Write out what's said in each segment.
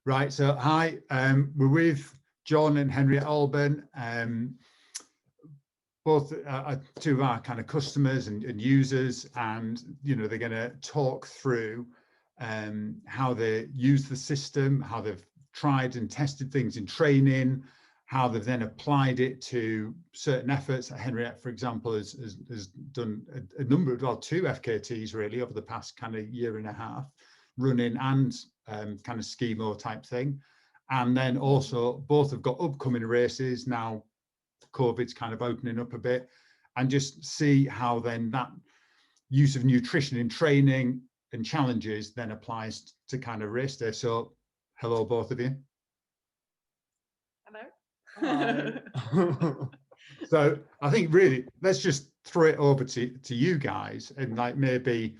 Right, so hi, we're with Jon and Henriette Albon, both two of our kind of customers and users, and they're going to talk through how they use the system, how they've tried and tested things in training, how they've then applied it to certain efforts. Henriette, for example, has done a number of, well, 2 FKTs really over the past kind of year and a half, running and kind of schemo type thing. And then also both have got upcoming races now. COVID's kind of opening up a bit, and just see how then that use of nutrition in training and challenges then applies to kind of race day. So hello, both of you. Hello. So I think really let's just throw it over to you guys, and like maybe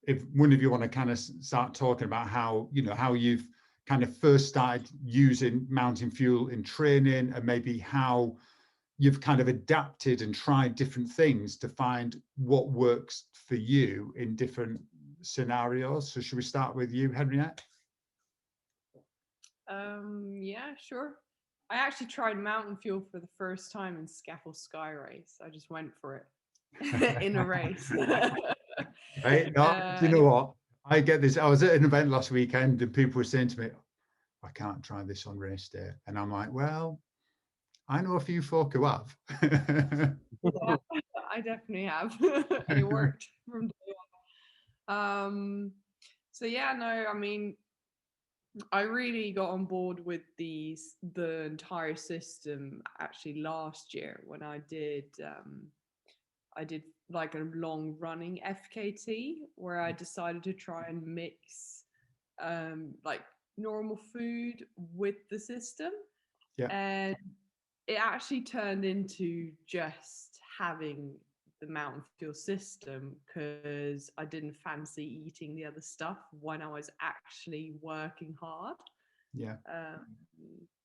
if one of you want to kind of start talking about how how you've kind of first started using mountain fuel in training, and maybe how you've kind of adapted and tried different things to find what works for you in different scenarios. So should we start with you, Henriette? Yeah, sure. I actually tried mountain fuel for the first time in Scaffold Sky Race. I just went for it in a race. Right? No, do you know what? I get this. I was at an event last weekend and people were saying to me, I can't try this on race day. And I'm like, well, I know a few folk who have. Yeah, I definitely have. And it worked from day one. So yeah, no, I mean, I really got on board with the entire system actually last year when I did like a long running FKT where I decided to try and mix like normal food with the system. Yeah. And it actually turned into just having the mountain fuel system because I didn't fancy eating the other stuff when I was actually working hard. Yeah.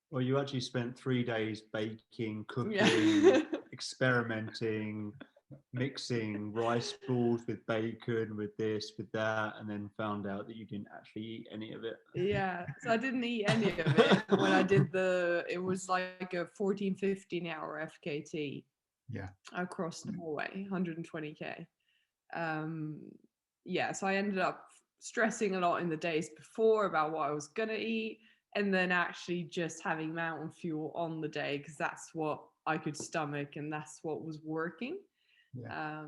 Well, you actually spent 3 days baking, cooking, Yeah. experimenting, mixing rice balls with bacon, with this, with that, and then found out that you didn't actually eat any of it. Yeah, so I didn't eat any of it when I did it was like a 14, 15 hour FKT. Yeah. Across Norway, 120k. Yeah, so I ended up stressing a lot in the days before about what I was gonna eat, and then actually just having mountain fuel on the day because that's what I could stomach and that's what was working. Yeah.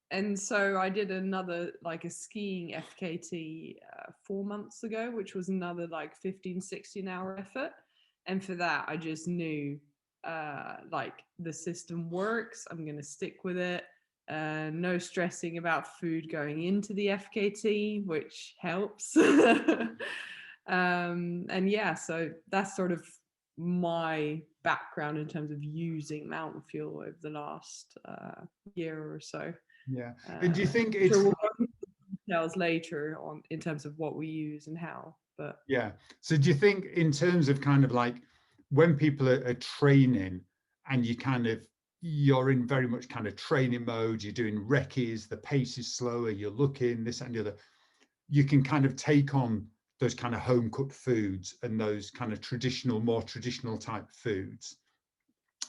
And so I did another like a skiing FKT 4 months ago, which was another like 15, 16 hour effort. And for that, I just knew like the system works. I'm going to stick with it. No stressing about food going into the FKT, which helps. And yeah, so that's sort of my background in terms of using mountain fuel over the last year or so. Yeah. And do you think it's sure we'll go into details later on in terms of what we use and how, but yeah. So do you think in terms of kind of like when people are training and you're in very much kind of training mode, you're doing recce's, the pace is slower, you're looking this and the other, you can kind of take on those kind of home cooked foods and those kind of more traditional type foods.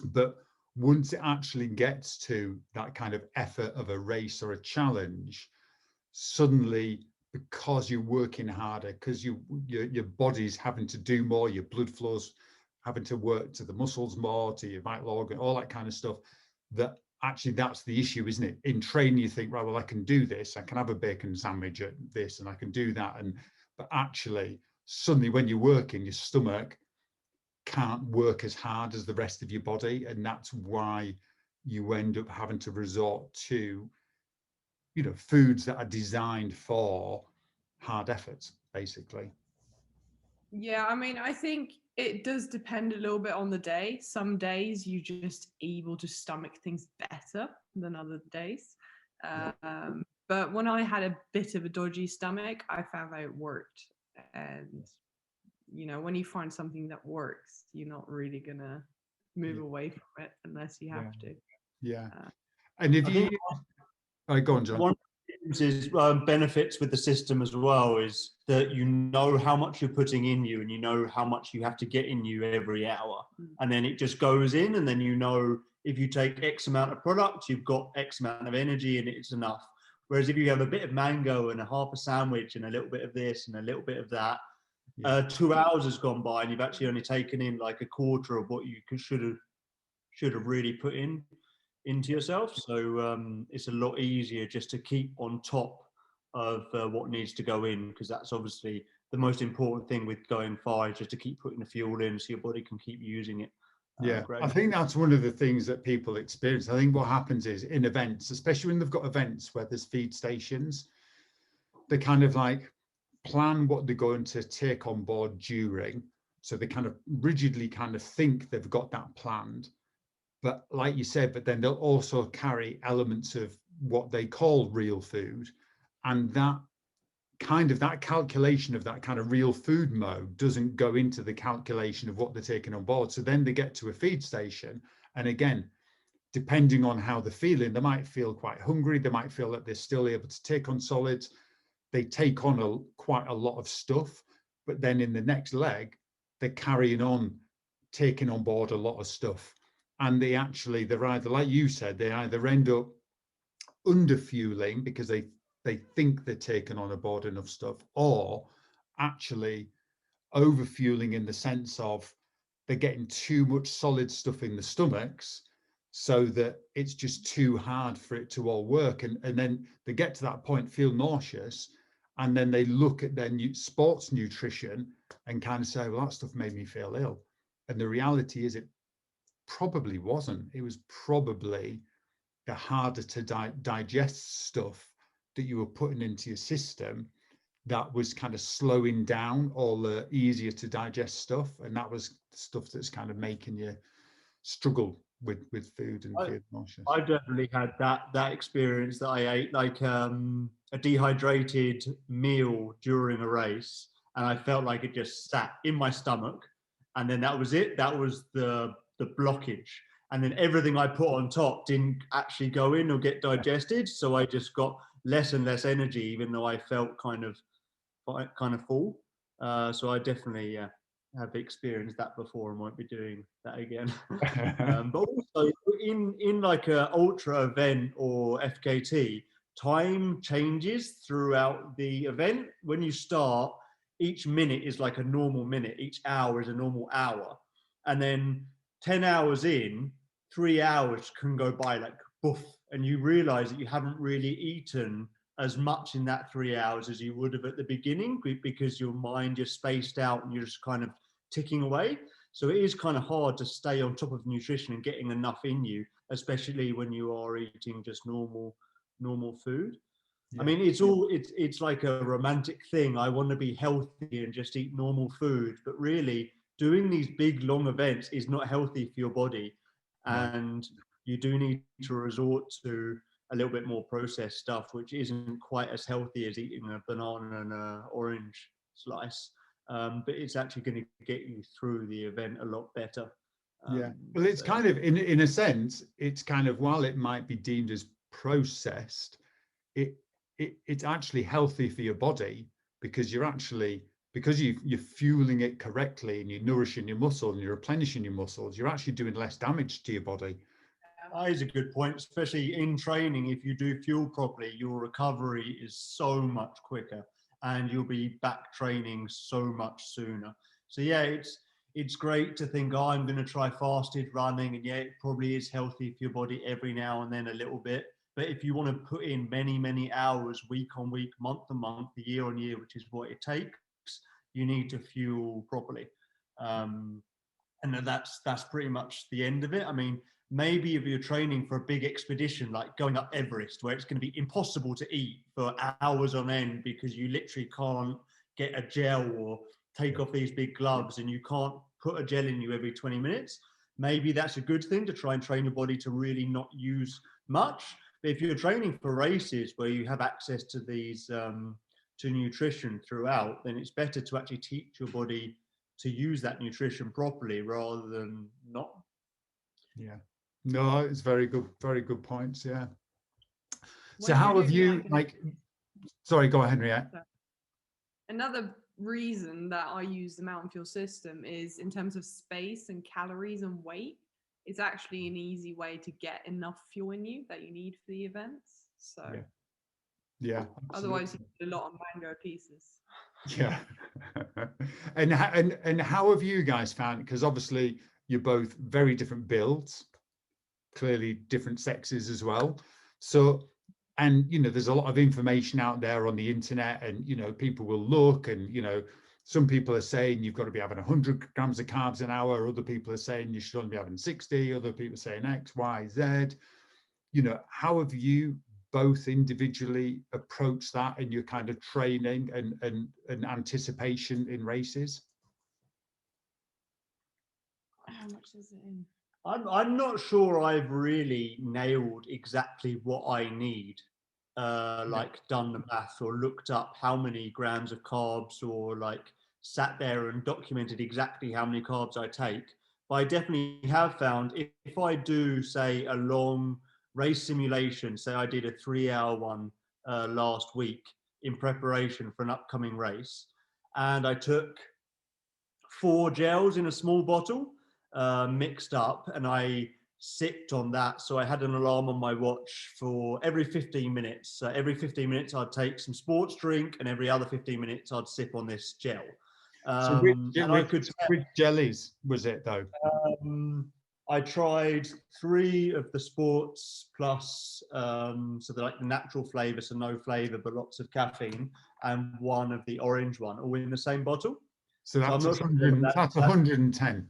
But once it actually gets to that kind of effort of a race or a challenge, suddenly, because you're working harder, because your body's having to do more, your blood flow's having to work to the muscles more, to your vital organ, all that kind of stuff, that actually that's the issue, isn't it? In training, you think, right, well, I can do this, I can have a bacon sandwich at this, and I can do that, but actually, suddenly when you're working, your stomach can't work as hard as the rest of your body, and that's why you end up having to resort to foods that are designed for hard efforts, basically. yeah, I mean, I think it does depend a little bit on the day. Some days you're just able to stomach things better than other days. But when I had a bit of a dodgy stomach, I found that it worked. And when you find something that works, you're not really gonna move away from it unless you have to. Yeah. And if you go on, Jon. experiences, benefits with the system as well is that you know how much you're putting in you, and you know how much you have to get in you every hour, and then it just goes in, and then you know if you take X amount of product, you've got X amount of energy, and it's enough. Whereas if you have a bit of mango and a half a sandwich and a little bit of this and a little bit of that, 2 hours has gone by and you've actually only taken in like a quarter of what you should have really put into yourself. So it's a lot easier just to keep on top of what needs to go in, because that's obviously the most important thing with going far, is just to keep putting the fuel in so your body can keep using it. Yeah, I think that's one of the things that people experience. I think what happens is in events, especially when they've got events where there's feed stations, they kind of like plan what they're going to take on board during. So they kind of rigidly kind of think they've got that planned. But like you said, but then they'll also carry elements of what they call real food. And that calculation of that kind of real food mode doesn't go into the calculation of what they're taking on board. So then they get to a feed station, and again, depending on how they're feeling, they might feel quite hungry, they might feel that they're still able to take on solids, they take on quite a lot of stuff, but then in the next leg they're carrying on taking on board a lot of stuff, and they're either, like you said, they either end up under fueling because they think they're taking on board enough stuff, or actually over fueling in the sense of they're getting too much solid stuff in the stomachs, so that it's just too hard for it to all work. And then they get to that point, feel nauseous, and then they look at their sports nutrition and kind of say, well, that stuff made me feel ill. And the reality is it probably wasn't. It was probably the harder to digest stuff that you were putting into your system that was kind of slowing down all the easier to digest stuff, and that was stuff that's kind of making you struggle with food and feel nauseous. I definitely had that experience, that I ate like a dehydrated meal during a race, and I felt like it just sat in my stomach, and then that was it. That was the blockage, and then everything I put on top didn't actually go in or get digested, so I just got less and less energy, even though I felt kind of full. So I definitely have experienced that before and won't be doing that again. But also in like a ultra event or FKT, time changes throughout the event. When you start, each minute is like a normal minute, each hour is a normal hour, and then 10 hours in, 3 hours can go by like boof, and you realize that you haven't really eaten as much in that 3 hours as you would have at the beginning, because your mind is spaced out and you're just kind of ticking away. So it is kind of hard to stay on top of nutrition and getting enough in you, especially when you are eating just normal food. Yeah. I mean, it's like a romantic thing. I want to be healthy and just eat normal food, but really doing these big long events is not healthy for your body, and you do need to resort to a little bit more processed stuff, which isn't quite as healthy as eating a banana and an orange slice. But it's actually going to get you through the event a lot better. Well, it's kind of, in a sense, it's kind of, while it might be deemed as processed, it's actually healthy for your body, because you're fueling it correctly and you're nourishing your muscle and you're replenishing your muscles. You're actually doing less damage to your body. That is a good point, especially in training. If you do fuel properly, your recovery is so much quicker and you'll be back training so much sooner. So yeah, it's great to think, oh, I'm going to try fasted running, and yeah, it probably is healthy for your body every now and then a little bit. But if you want to put in many, many hours, week on week, month on month, year on year, which is what it takes, you need to fuel properly. And that's pretty much the end of it. I mean, maybe if you're training for a big expedition, like going up Everest, where it's going to be impossible to eat for hours on end because you literally can't get a gel or take off these big gloves, and you can't put a gel in you every 20 minutes. Maybe that's a good thing, to try and train your body to really not use much. But if you're training for races where you have access to these, to nutrition throughout, then it's better to actually teach your body to use that nutrition properly rather than not. Yeah. No, it's very good points. Yeah. So When how you're have doing you, like, Sorry, go on, Henriette. Another reason that I use the Mountain Fuel system is in terms of space and calories and weight. It's actually an easy way to get enough fuel in you that you need for the events. So yeah, otherwise you need a lot of mango pieces. Yeah. and how have you guys found, because obviously you're both very different builds, clearly different sexes as well. So, and there's a lot of information out there on the internet, and people will look, and some people are saying you've got to be having 100 grams of carbs an hour. Other people are saying you should only be having 60. Other people are saying X, Y, Z. How have you both individually approached that in your kind of training and anticipation in races? How much is it in? I'm not sure I've really nailed exactly what I need, like done the math or looked up how many grams of carbs, or like sat there and documented exactly how many carbs I take. But I definitely have found if I do, say, a long race simulation, say I did a 3-hour one last week in preparation for an upcoming race, and I took 4 gels in a small bottle, mixed up, and I sipped on that. So I had an alarm on my watch for every 15 minutes. Every 15 minutes I'd take some sports drink, and every other 15 minutes I'd sip on this gel. So which jellies was it though? I tried 3 of the sports plus, so they're like the natural flavor, so no flavor but lots of caffeine, and 1 of the orange one, all in the same bottle. So that's 110.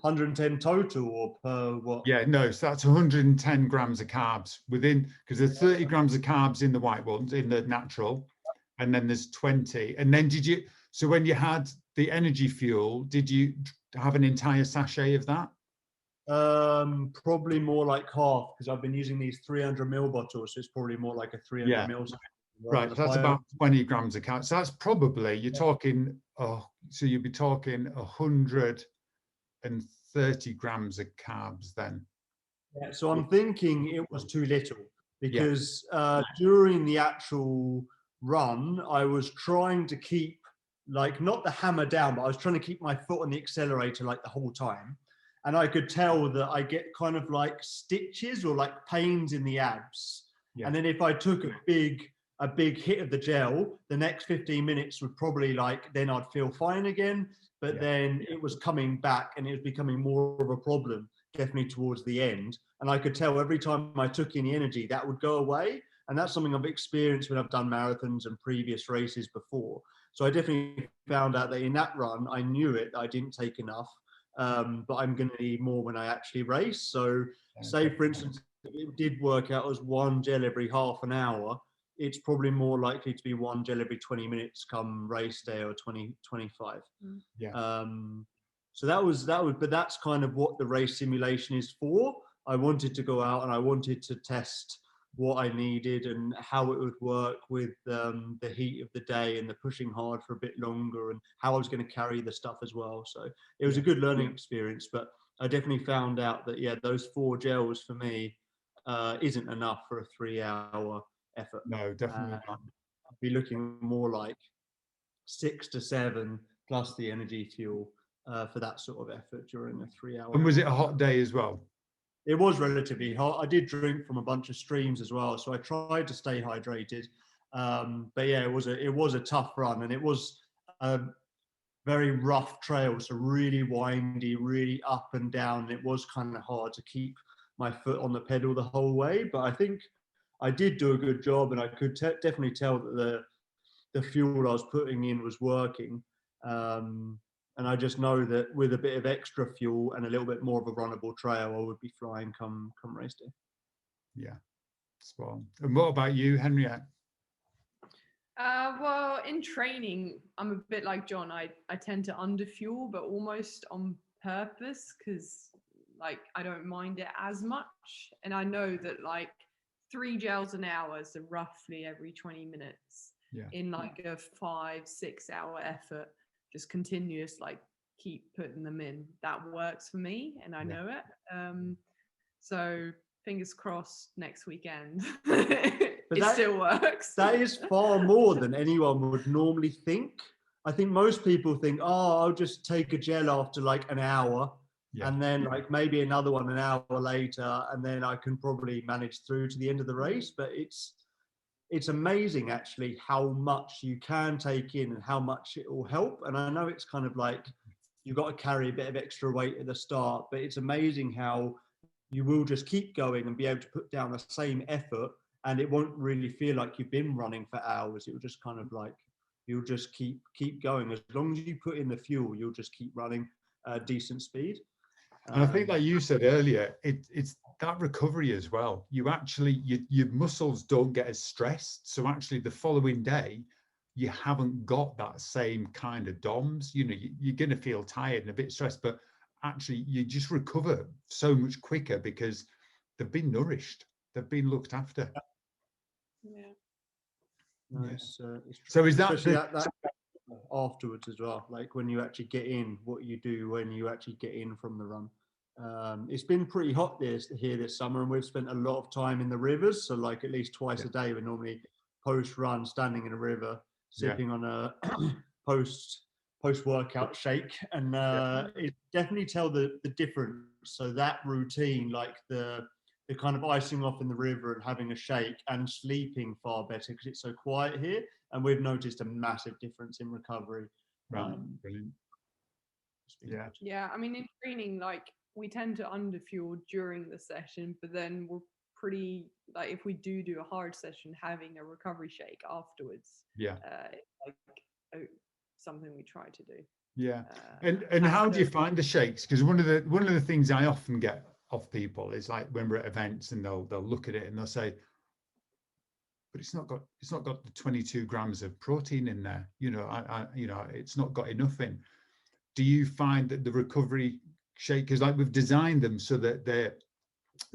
110 total, or per what? Yeah, no, so that's 110 grams of carbs within, because there's 30 grams of carbs in the white ones, in the natural, and then there's 20. And then so when you had the energy fuel, did you have an entire sachet of that? Probably more like half, because I've been using these 300 ml bottles, so it's probably more like a 300 ml. Right, that's about 20 grams of carbs. So that's probably, you're talking, so you'd be talking 130 grams of carbs then. Yeah, so I'm thinking it was too little, because during the actual run, I was trying to keep, like, not the hammer down, but I was trying to keep my foot on the accelerator like the whole time. And I could tell that I get kind of like stitches or like pains in the abs. Yeah. And then if I took a big hit of the gel, the next 15 minutes would probably, like, then I'd feel fine again. But then it was coming back, and it was becoming more of a problem, definitely towards the end. And I could tell every time I took in the energy, that would go away. And that's something I've experienced when I've done marathons and previous races before. So I definitely found out that in that run, I knew it, I didn't take enough. But I'm going to need more when I actually race. So say, for instance, if it did work out as 1 gel every half an hour, it's probably more likely to be 1 gel every 20 minutes come race day, or 25. Yeah. So that was, but that's kind of what the race simulation is for. I wanted to go out and I wanted to test what I needed and how it would work with the heat of the day and the pushing hard for a bit longer, and how I was going to carry the stuff as well. So it was a good learning experience, but I definitely found out that, those 4 gels for me isn't enough for a 3-hour effort. No, definitely not. I'd be looking more like 6 to 7 plus the energy fuel for that sort of effort during a 3-hour. And was it a hot day as well? It was relatively hot. I did drink from a bunch of streams as well, so I tried to stay hydrated. But yeah, it was a tough run, and it was a very rough trail, so really windy, really up and down. And it was kind of hard to keep my foot on the pedal the whole way, but I think I did do a good job, and I could definitely tell that the fuel I was putting in was working. And I just know that with a bit of extra fuel and a little bit more of a runnable trail, I would be flying come race day. Yeah, spot on. And what about you, Henriette? Well, in training, I'm a bit like Jon. I tend to underfuel, but almost on purpose, because, like, I don't mind it as much. And I know that, like, 3 gels an hour, so roughly every 20 minutes, in like a 5-6 hour effort, just continuous, like, keep putting them in. That works for me, and I know it. So fingers crossed next weekend But it that, still works. that is far more than anyone would normally think. I think most people think, oh, I'll just take a gel after like an hour, and then like maybe another one an hour later, and then I can probably manage through to the end of the race. But it's amazing actually how much you can take in and how much it will help. And I know it's kind of like you've got to carry a bit of extra weight at the start, but it's amazing how you will just keep going and be able to put down the same effort, and it won't really feel like you've been running for hours. It will just kind of like, you'll just keep going. As long as you put in the fuel, you'll just keep running decent speed. And I think, like you said earlier, it's that recovery as well. You actually, your muscles don't get as stressed. So actually the following day, you haven't got that same kind of DOMS. You know, you're going to feel tired and a bit stressed, but actually you just recover so much quicker because they've been nourished. They've been looked after. Yeah. No, Yeah. it's So is that, especially that afterwards as well, like when you actually get in, what you do when you actually get in from the run. It's been pretty hot here this summer, and we've spent a lot of time in the rivers. So like at least twice a day, we're normally post run standing in a river, sipping on a post workout shake, and it definitely tell the difference. So that routine, like the kind of icing off in the river and having a shake and sleeping far better because it's so quiet here, and we've noticed a massive difference in recovery. brilliant. Yeah. Yeah, I mean, in training, like we tend to underfuel during the session, but then we're pretty, like if we do a hard session, having a recovery shake afterwards. Yeah. Like something we try to do. Yeah. And how do you find the shakes? Because one of the things I often get off people is like when we're at events and they'll look at it and they'll say, but it's not got the 22 grams of protein in there. You know, it's not got enough in. Do you find that the recovery shakers, like we've designed them so that they're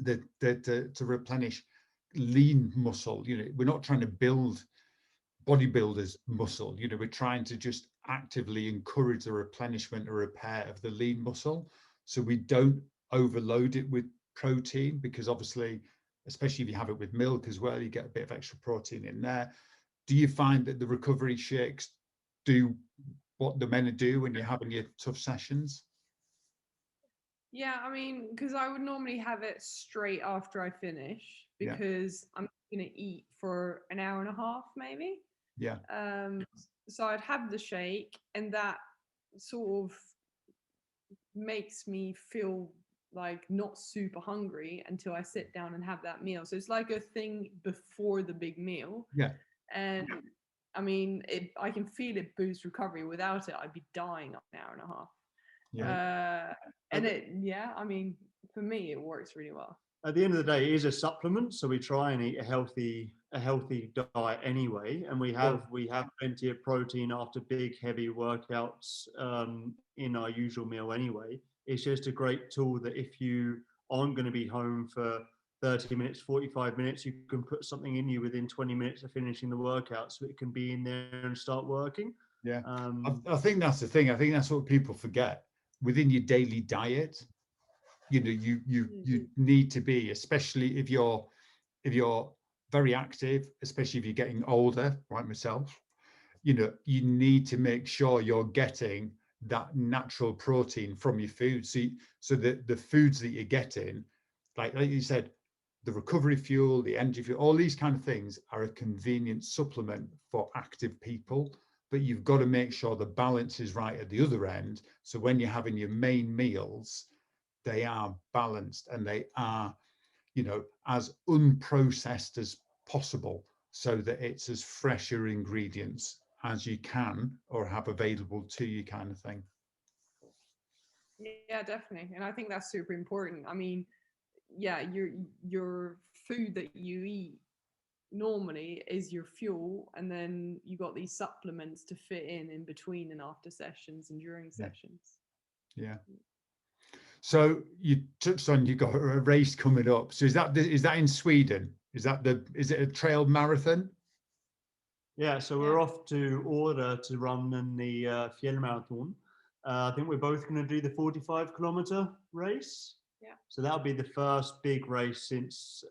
to replenish lean muscle? You know, we're not trying to build bodybuilders muscle. You know, we're trying to just actively encourage the replenishment or repair of the lean muscle, so we don't overload it with protein, because obviously, especially if you have it with milk as well, you get a bit of extra protein in there. Do you find that the recovery shakes do what the men do when you're having your tough sessions? Yeah, I mean, because I would normally have it straight after I finish, because I'm going to eat for an hour and a half, maybe. Yeah. So I'd have the shake, and that sort of makes me feel like not super hungry until I sit down and have that meal. So it's like a thing before the big meal. Yeah. And I mean, I can feel it boost recovery. Without it, I'd be dying up an hour and a half. Yeah. And I mean, for me, it works really well. At the end of the day, it is a supplement, so we try and eat a healthy diet anyway, and we have plenty of protein after big heavy workouts in our usual meal anyway. It's just a great tool that if you aren't going to be home for 30 minutes, 45 minutes, you can put something in you within 20 minutes of finishing the workout, so it can be in there and start working. Yeah. I think that's the thing. I think that's what people forget. Within your daily diet, you know, you need to be, especially if you're very active, especially if you're getting older, like myself, you know, you need to make sure you're getting that natural protein from your food. So that the foods that you're getting, like you said, the recovery fuel, the energy fuel, all these kind of things are a convenient supplement for active people. But you've got to make sure the balance is right at the other end. So when you're having your main meals, they are balanced and they are, you know, as unprocessed as possible, so that it's as fresher ingredients as you can or have available to you, kind of thing. Yeah, definitely. And I think that's super important. I mean, yeah, your food that you eat normally is your fuel, and then you got these supplements to fit in between and after sessions and during sessions. Yeah. So you touched on, you got a race coming up. So is that in Sweden? Is it a trail marathon? Yeah, so we're off to order to run in the Fjällmarathon. I think we're both going to do the 45-kilometer race. Yeah. So that'll be the first big race since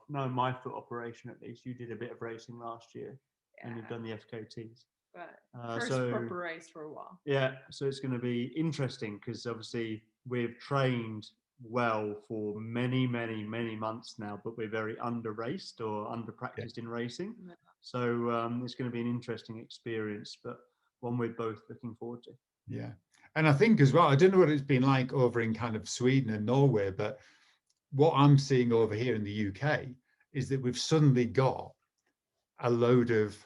my foot operation at least. You did a bit of racing last year, and you've done the FKTs. But first proper race for a while. Yeah, so it's going to be interesting because obviously we've trained well for many, many, many months now, but we're very under raced or under practiced in racing. Yeah. So it's going to be an interesting experience, but one we're both looking forward to. Yeah. And I think as well, I don't know what it's been like over in kind of Sweden and Norway, but what I'm seeing over here in the UK is that we've suddenly got a load of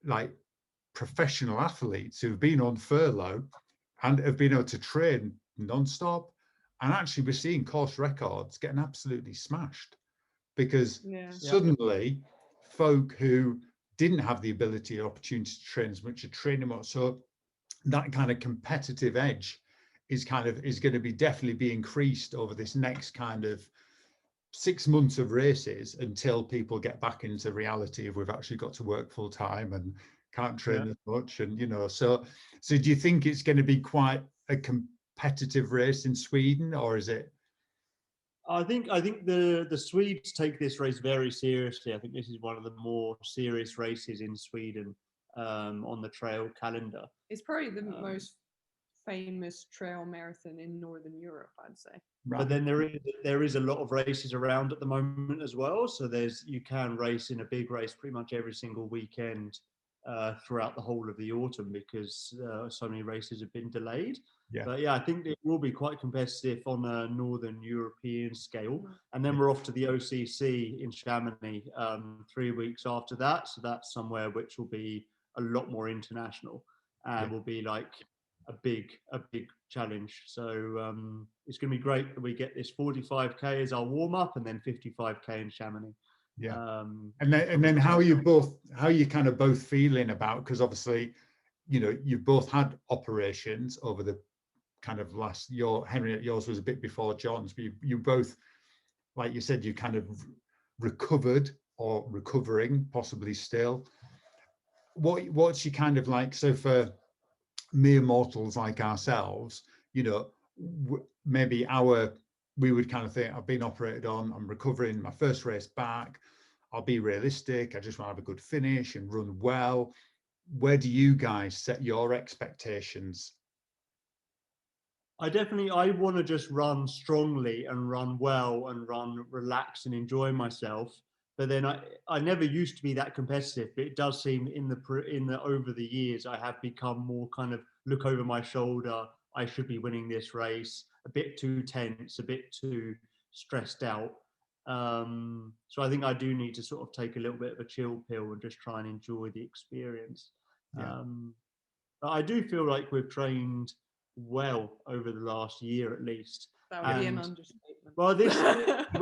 like professional athletes who've been on furlough and have been able to train non-stop. And actually we're seeing course records getting absolutely smashed because suddenly folk who didn't have the ability or opportunity to train as much are training more. So that kind of competitive edge is going to be definitely be increased over this next kind of 6 months of races until people get back into reality of we've actually got to work full time and can't train as much. And, you know, so do you think it's going to be quite a competitive race in Sweden, or is it? I think the Swedes take this race very seriously. I think this is one of the more serious races in Sweden on the trail calendar. It's probably the most famous trail marathon in Northern Europe, I'd say. Right. But then there is a lot of races around at the moment as well. So you can race in a big race pretty much every single weekend throughout the whole of the autumn because so many races have been delayed. Yeah. But yeah, I think it will be quite competitive on a Northern European scale. And then we're off to the OCC in Chamonix 3 weeks after that. So that's somewhere which will be a lot more international and will be like a big challenge. So it's going to be great that we get this 45k as our warm up and then 55k in Chamonix. Yeah. And then how you kind of both feeling about, because obviously, you know, you've both had operations over the kind of Henriette, yours was a bit before Jon's, but you both, like you said, you kind of recovered or recovering, possibly still. What's your kind of like, so for mere mortals like ourselves, you know, maybe we would kind of think, I've been operated on, I'm recovering, my first race back, I'll be realistic, I just want to have a good finish and run well. Where do you guys set your expectations? I want to just run strongly and run well and run relaxed and enjoy myself. But then I never used to be that competitive, but it does seem in the over the years I have become more kind of look over my shoulder. I should be winning this race. A bit too tense, a bit too stressed out. So I think I do need to sort of take a little bit of a chill pill and just try and enjoy the experience. Yeah. But I do feel like we've trained well over the last year at least. That would be an understatement. Well,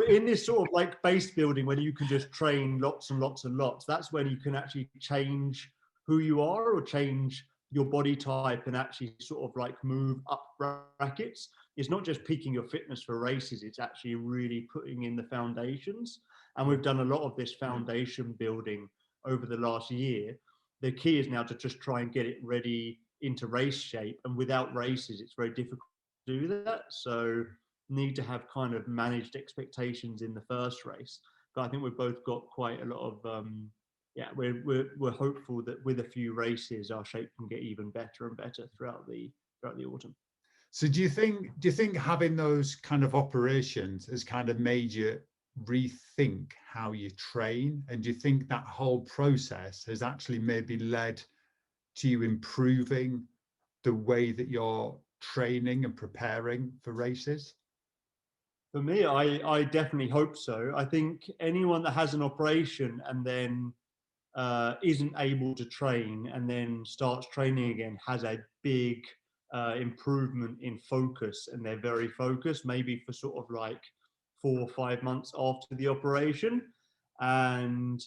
in this sort of like base building, when you can just train lots and lots and lots, that's when you can actually change who you are or change your body type and actually sort of like move up brackets. It's not just peaking your fitness for races, it's actually really putting in the foundations. And we've done a lot of this foundation building over the last year. The key is now to just try and get it ready into race shape. And without races, it's very difficult to do that. So need to have kind of managed expectations in the first race. But I think we've both got quite a lot of we're hopeful that with a few races our shape can get even better and better throughout the autumn. So do you think having those kind of operations has kind of made you rethink how you train? And do you think that whole process has actually maybe led to you improving the way that you're training and preparing for races? For me, I definitely hope so. I think anyone that has an operation and then isn't able to train and then starts training again has a big improvement in focus, and they're very focused, maybe for sort of like 4 or 5 months after the operation. And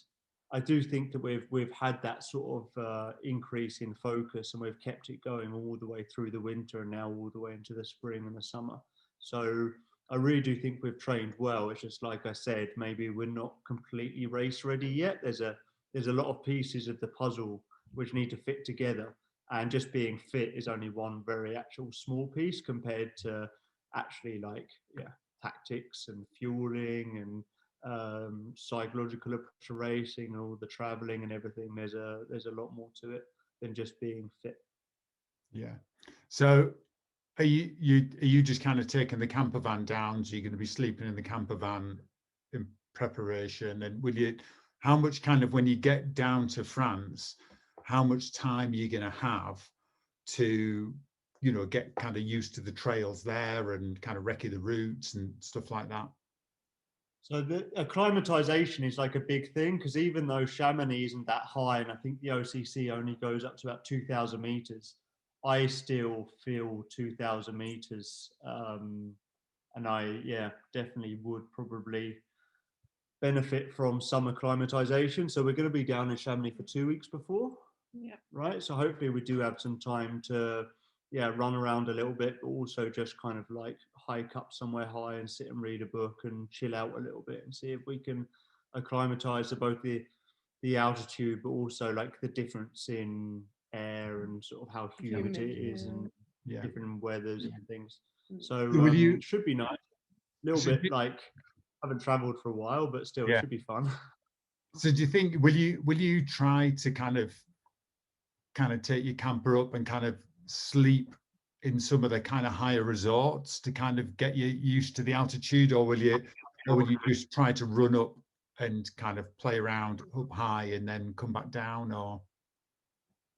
I do think that we've had that sort of increase in focus, and we've kept it going all the way through the winter and now all the way into the spring and the summer. So I really do think we've trained well. It's just like I said, maybe we're not completely race ready yet. There's a lot of pieces of the puzzle which need to fit together, and just being fit is only one very actual small piece compared to actually like tactics and fueling psychological approach to racing and all the traveling and everything. There's a lot more to it than just being fit. Yeah. So are you just kind of taking the camper van down? So you're going to be sleeping in the camper van in preparation, and how much kind of, when you get down to France, how much time are you going to have to, get kind of used to the trails there and kind of recce the routes and stuff like that? So the acclimatization is like a big thing, because even though Chamonix isn't that high, and I think the OCC only goes up to about 2,000 meters, I still feel 2,000 meters. And I, definitely would probably benefit from some acclimatization. So we're going to be down in Chamonix for 2 weeks before. Yeah. Right. So hopefully we do have some time to, run around a little bit, but also just kind of like hike up somewhere high and sit and read a book and chill out a little bit and see if we can acclimatize to both the altitude, but also like the difference in air and sort of how humid it is and different weathers and things. So should be nice. A little bit like, haven't traveled for a while, but still it should be fun. So do you think, will you try to kind of take your camper up and kind of sleep in some of the kind of higher resorts to kind of get you used to the altitude, or will you just try to run up and kind of play around up high and then come back down? Or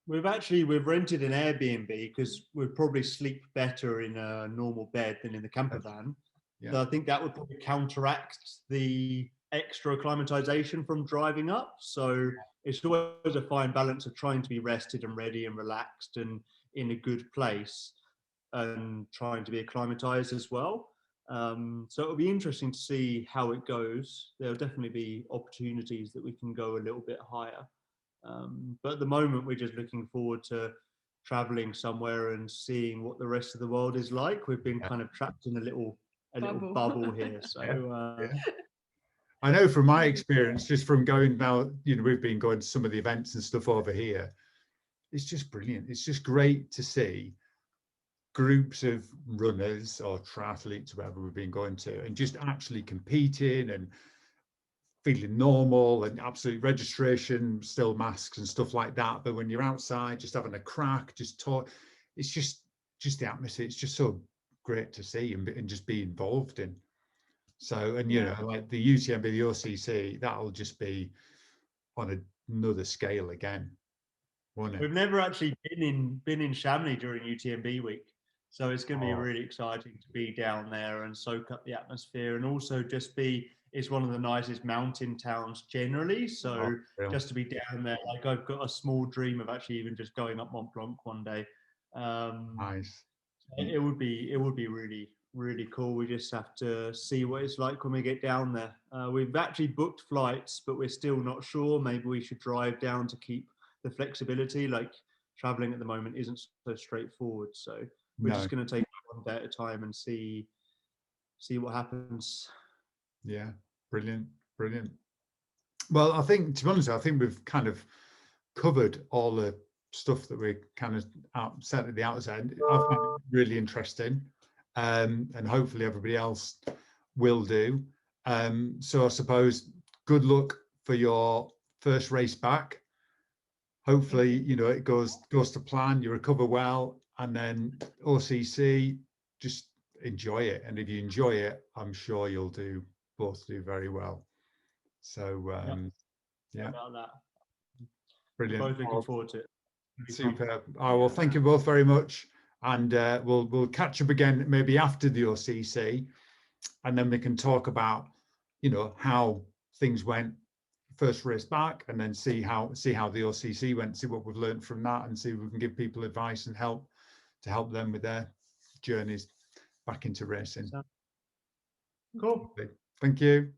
we've rented an Airbnb because we'd probably sleep better in a normal bed than in the camper van. So I think that would probably counteract the extra acclimatization from driving up. So it's always a fine balance of trying to be rested and ready and relaxed and in a good place, and trying to be acclimatized as well. So it'll be interesting to see how it goes. There'll definitely be opportunities that we can go a little bit higher. But at the moment, we're just looking forward to traveling somewhere and seeing what the rest of the world is like. We've been kind of trapped in a little bubble here. So I know from my experience, just from going now, we've been going to some of the events and stuff over here. It's just brilliant. It's just great to see groups of runners or triathletes, wherever we've been going to, and just actually competing and feeling normal, and absolute registration, still masks and stuff like that. But when you're outside, just having a crack, just talk, it's just the atmosphere. It's just so great to see and just be involved in. So, and like the UTMB, the OCC, that'll just be on another scale again, won't it? We've never actually been in Chamonix during UTMB week, so it's going to be really exciting to be down there and soak up the atmosphere, and also just it's one of the nicest mountain towns generally. So just to be down there, like I've got a small dream of actually even just going up Mont Blanc one day. Nice. It would be really, really cool. We just have to see what it's like when we get down there. We've actually booked flights, but we're still not sure. Maybe we should drive down to keep the flexibility. Like traveling at the moment isn't so straightforward. So we're just going to take one day at a time and see what happens. Yeah, brilliant. Well, I think, to be honest, I think we've kind of covered all the stuff that we kind of said at the outset. I find it really interesting, and hopefully everybody else will do. So I suppose good luck for your first race back. Hopefully, it goes to plan, you recover well, and then OCC, just enjoy it. And if you enjoy it, I'm sure you'll both do very well. So About that. Brilliant. Both looking forward to it. Superb. Oh, well, thank you both very much, and we'll catch up again maybe after the OCC, and then we can talk about how things went first race back, and then see how the OCC went, see what we've learned from that, and see if we can give people advice and help them with their journeys back into racing. Cool. Thank you.